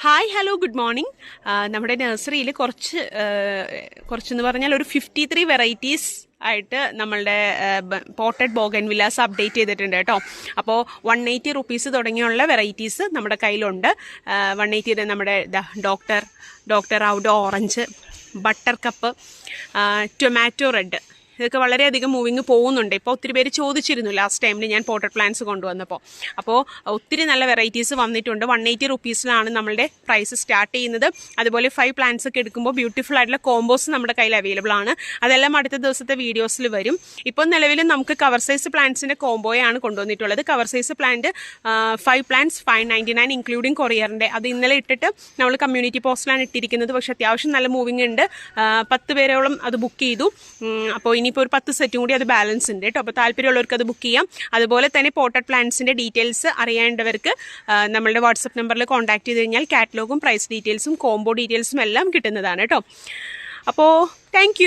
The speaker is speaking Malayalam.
Hi hello good morning. നമ്മുടെ നഴ്സറിയിൽ കുറച്ചെന്ന് പറഞ്ഞാൽ ഒരു 53 വെറൈറ്റീസ് ആയിട്ട് നമ്മളുടെ പോട്ടഡ് ബോഗൻവില്ലാസ് അപ്ഡേറ്റ് ചെയ്തിട്ടുണ്ട് കേട്ടോ. അപ്പോൾ 180 റുപ്പീസ് തുടങ്ങിയുള്ള വെറൈറ്റീസ് നമ്മുടെ കയ്യിലുണ്ട്. 180 നമ്മുടെ ഡോക്ടർ ഔഡോ orange, butter cup, tomato red, ഇതൊക്കെ വളരെയധികം മൂവിങ് പോകുന്നുണ്ട്. ഇപ്പോൾ ഒത്തിരി പേര് ചോദിച്ചിരുന്നു ലാസ്റ്റ് ടൈമിൽ ഞാൻ പോട്ടഡ് പ്ലാന്റ്സ് കൊണ്ടുവന്നപ്പോൾ. അപ്പോൾ ഒത്തിരി നല്ല വെറൈറ്റീസ് വന്നിട്ടുണ്ട്. 180 റുപ്പീസിലാണ് നമ്മളുടെ പ്രൈസ് സ്റ്റാർട്ട് ചെയ്യുന്നത്. അതുപോലെ 5 പ്ലാന്റ്സ് ഒക്കെ എടുക്കുമ്പോൾ ബ്യൂട്ടിഫുൾ ആയിട്ടുള്ള കോമ്പോസ് നമ്മുടെ കയ്യിൽ അവൈലബിൾ ആണ്. അതെല്ലാം അടുത്ത ദിവസത്തെ വീഡിയോസിൽ വരും. ഇപ്പോൾ നിലവിൽ നമുക്ക് കവർ സൈസ് പ്ലാന്റ്സിൻ്റെ കോംബോയാണ് കൊണ്ടുവന്നിട്ടുള്ളത്. Cover size plant 5 plants 599 including കൊറിയറിൻ്റെ. അത് ഇന്നലെ ഇട്ടിട്ട് നമ്മൾ കമ്മ്യൂണിറ്റി പോസ്റ്റിലാണ് ഇട്ടിരിക്കുന്നത്. പക്ഷേ അത്യാവശ്യം നല്ല മൂവിങ് ഉണ്ട്. 10 പേരോളം അത് ബുക്ക് ചെയ്തു. അപ്പോൾ ഇനിയിപ്പോൾ ഒരു 10 സെറ്റും കൂടി അത് ബാലൻസ് ഉണ്ട് കേട്ടോ. അപ്പോൾ താല്പര്യമുള്ളവർക്ക് അത് ബുക്ക് ചെയ്യാം. അതുപോലെ തന്നെ പോട്ടഡ് പ്ലാന്റ്സിൻ്റെ ഡീറ്റെയിൽസ് അറിയേണ്ടവർക്ക് നമ്മളുടെ വാട്സപ്പ് നമ്പറിൽ കോൺടാക്ട് ചെയ്ത് കഴിഞ്ഞാൽ കാറ്റലോഗും പ്രൈസ് ഡീറ്റെയിൽസും കോംബോ ഡീറ്റെയിൽസും എല്ലാം കിട്ടുന്നതാണ് കേട്ടോ. അപ്പോൾ താങ്ക്